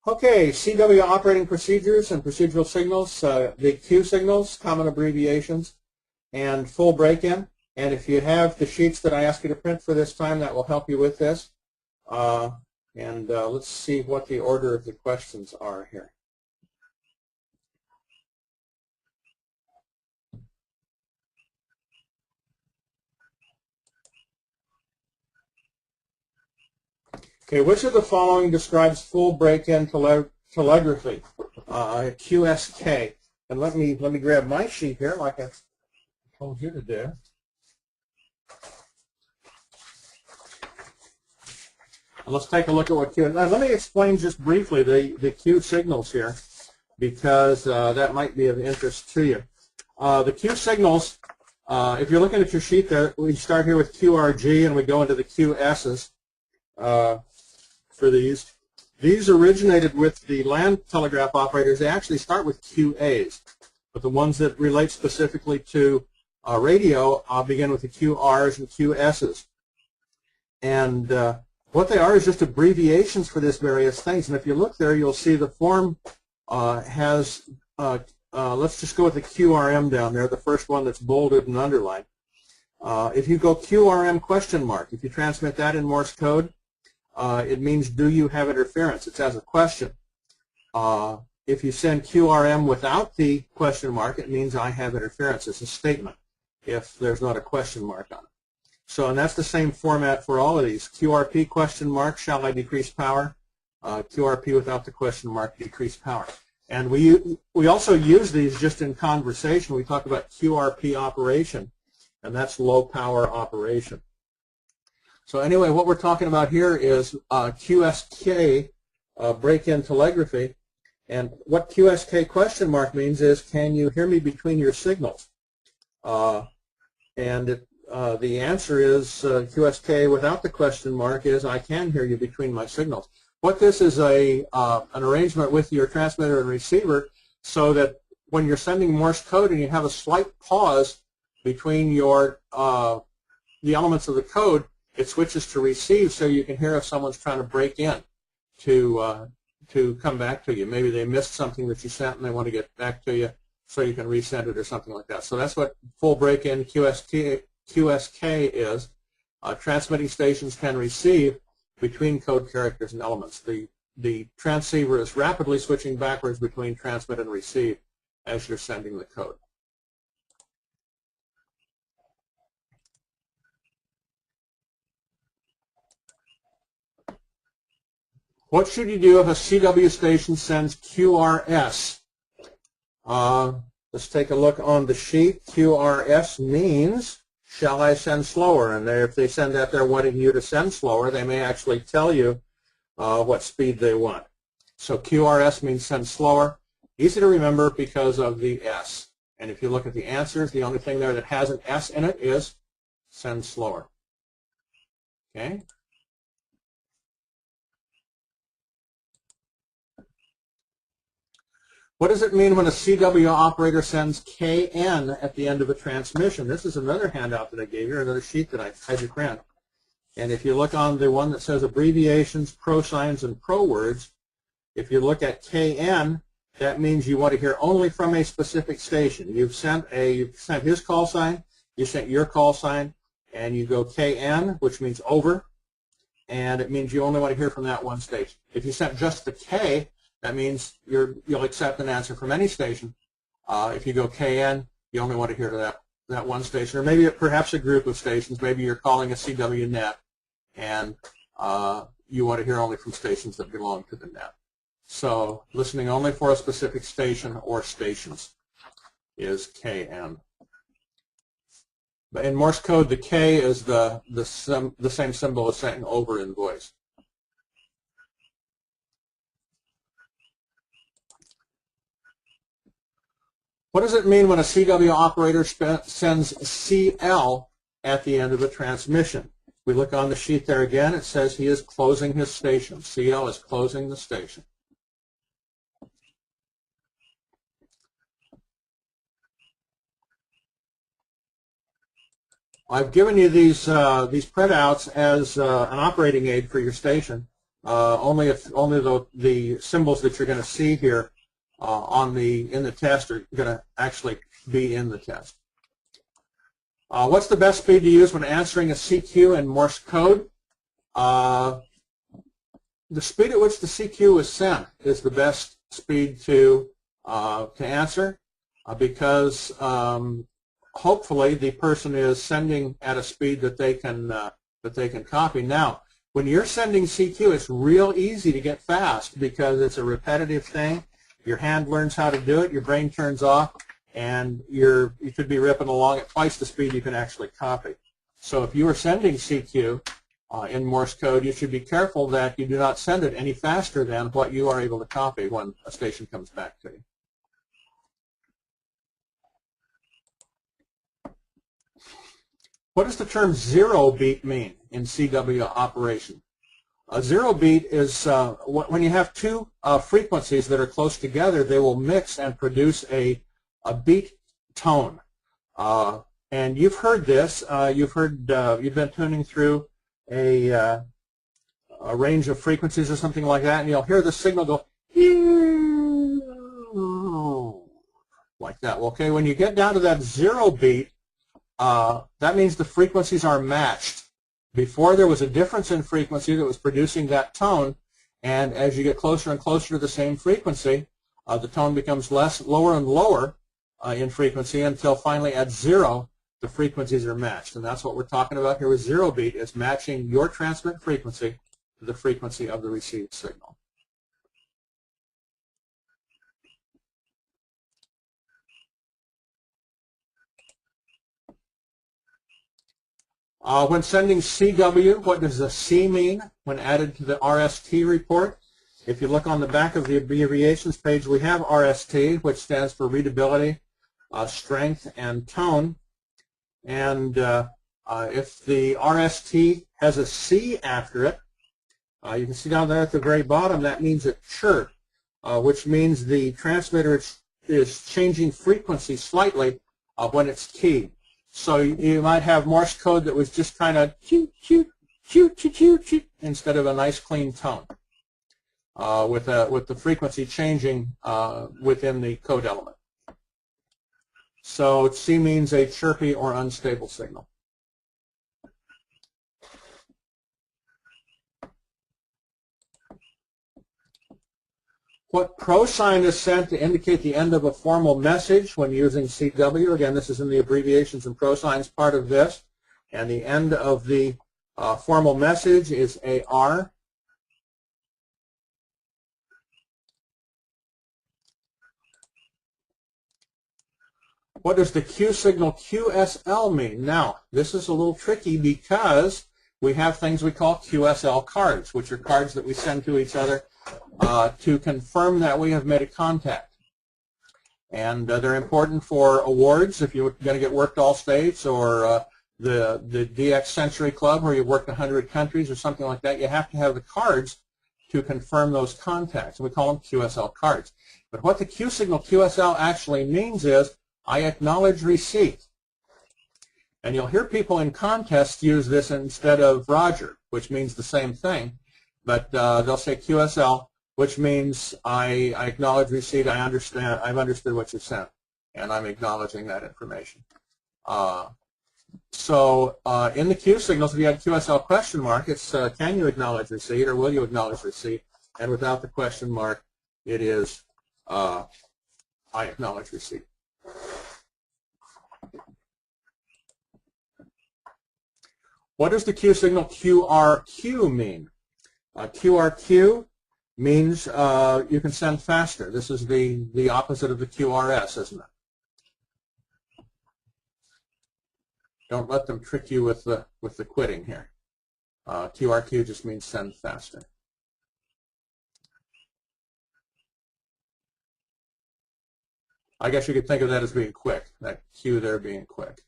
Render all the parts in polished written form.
Okay, CW operating procedures and procedural signals, the Q signals, common abbreviations, and full break-in. And if you have the sheets that I asked you to print for this time, that will help you with this. Let's see what the order of the questions are here. Okay, which of the following describes full break-in telegraphy? QSK. And let me grab my sheet here, like I told you to do. And let's take a look at what Q. Now, let me explain just briefly the Q signals here, because that might be of interest to you. The Q signals, if you're looking at your sheet there, we start here with QRG and we go into the QSs. For these. These originated with the land telegraph operators. They actually start with QAs, but the ones that relate specifically to radio begin with the QRs and QSs. And what they are is just abbreviations for this various things. And if you look there, you'll see the form has, let's just go with the QRM down there, the first one that's bolded and underlined. If you go QRM question mark, if you transmit that in Morse code, it means, do you have interference? It's as a question. If you send QRM without the question mark, it means I have interference. It's a statement if there's not a question mark on it. So, and that's the same format for all of these. QRP question mark, shall I decrease power? QRP without the question mark, decrease power. And we also use these just in conversation. We talk about QRP operation, and that's low power operation. So anyway, what we're talking about here is QSK, break-in telegraphy. And what QSK question mark means is, can you hear me between your signals? The answer is QSK without the question mark is, I can hear you between my signals. What this is an arrangement with your transmitter and receiver so that when you're sending Morse code and you have a slight pause between your the elements of the code, it switches to receive so you can hear if someone's trying to break in to come back to you. Maybe they missed something that you sent and they want to get back to you so you can resend it or something like that. So that's what full break-in QSK is. Transmitting stations can receive between code characters and elements. The transceiver is rapidly switching backwards between transmit and receive as you're sending the code. What should you do if a CW station sends QRS? Let's take a look on the sheet. QRS means, shall I send slower? And if they send that, they're wanting you to send slower. They may actually tell you what speed they want. So QRS means send slower. Easy to remember because of the S. And if you look at the answers, the only thing there that has an S in it is send slower. Okay? What does it mean when a CW operator sends KN at the end of a transmission? This is another handout that I gave you, another sheet that I had you print. And if you look on the one that says abbreviations, pro signs, and pro words, if you look at KN, that means you want to hear only from a specific station. You've sent his call sign, you sent your call sign, and you go KN, which means over, and it means you only want to hear from that one station. If you sent just the K, that means you'll accept an answer from any station. If you go KN, you only want to hear to that one station, or maybe perhaps a group of stations. Maybe you're calling a CW net, and you want to hear only from stations that belong to the net. So listening only for a specific station or stations is KN. But in Morse code, the K is the same symbol as saying over in voice. What does it mean when a CW operator sends CL at the end of a transmission? We look on the sheet there again. It says he is closing his station. CL is closing the station. I've given you these printouts as an operating aid for your station. only the symbols that you're going to see here in the test are going to actually be in the test. What's the best speed to use when answering a CQ in Morse code? The speed at which the CQ is sent is the best speed to answer, because hopefully the person is sending at a speed that they can copy. Now, when you're sending CQ, it's real easy to get fast because it's a repetitive thing. Your hand learns how to do it, your brain turns off, and you could be ripping along at twice the speed you can actually copy. So if you are sending CQ in Morse code, you should be careful that you do not send it any faster than what you are able to copy when a station comes back to you. What does the term zero beat mean in CW operation? A zero beat is when you have two frequencies that are close together, they will mix and produce a beat tone. And you've heard this. You've been tuning through a range of frequencies or something like that, and you'll hear the signal go like that. Well, okay, when you get down to that zero beat, that means the frequencies are matched. Before, there was a difference in frequency that was producing that tone, and as you get closer and closer to the same frequency, the tone becomes lower and lower in frequency until finally at zero, the frequencies are matched. And that's what we're talking about here with zero beat, is matching your transmit frequency to the frequency of the received signal. When sending CW, what does the C mean when added to the RST report? If you look on the back of the abbreviations page, we have RST, which stands for readability, strength, and tone. And if the RST has a C after it, you can see down there at the very bottom, that means a chirp, which means the transmitter is changing frequency slightly when it's keyed. So you might have Morse code that was just kind of choo choo choo choo choo choo instead of a nice clean tone, with the frequency changing within the code element. So C means a chirpy or unstable signal. What pro sign is sent to indicate the end of a formal message when using CW? Again, this is in the abbreviations and pro signs part of this. And the end of the formal message is AR. What does the Q signal QSL mean? Now, this is a little tricky because we have things we call QSL cards, which are cards that we send to each other to confirm that we have made a contact. And they're important for awards if you're going to get worked all states, or the DX Century Club where you've worked 100 countries or something like that. You have to have the cards to confirm those contacts. We call them QSL cards. But what the Q signal QSL actually means is I acknowledge receipt. And you'll hear people in contests use this instead of Roger, which means the same thing. But they'll say QSL, which means I acknowledge receipt, I've understood what you sent, and I'm acknowledging that information. So in the Q signals, if you had QSL question mark, it's can you acknowledge receipt or will you acknowledge receipt? And without the question mark, it is I acknowledge receipt. What does the Q signal QRQ mean? QRQ means you can send faster. This is the opposite of the QRS, isn't it? Don't let them trick you with the quitting here. QRQ just means send faster. I guess you could think of that as being quick, that Q there being quick.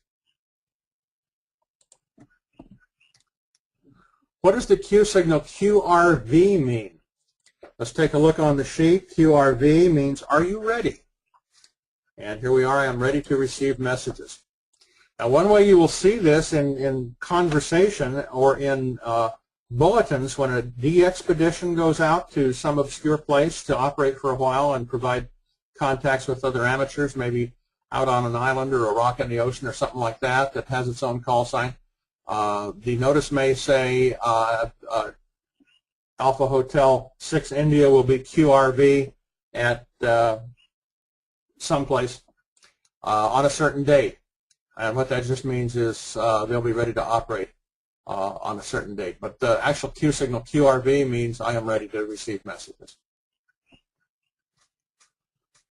What does the Q signal QRV mean? Let's take a look on the sheet. QRV means, are you ready? And here we are, I am ready to receive messages. Now, one way you will see this in conversation or in bulletins when a de-expedition goes out to some obscure place to operate for a while and provide contacts with other amateurs, maybe out on an island or a rock in the ocean or something like that that has its own call sign. The notice may say Alpha Hotel 6 India will be QRV at someplace on a certain date. And what that just means is they'll be ready to operate on a certain date. But the actual Q signal QRV means I am ready to receive messages.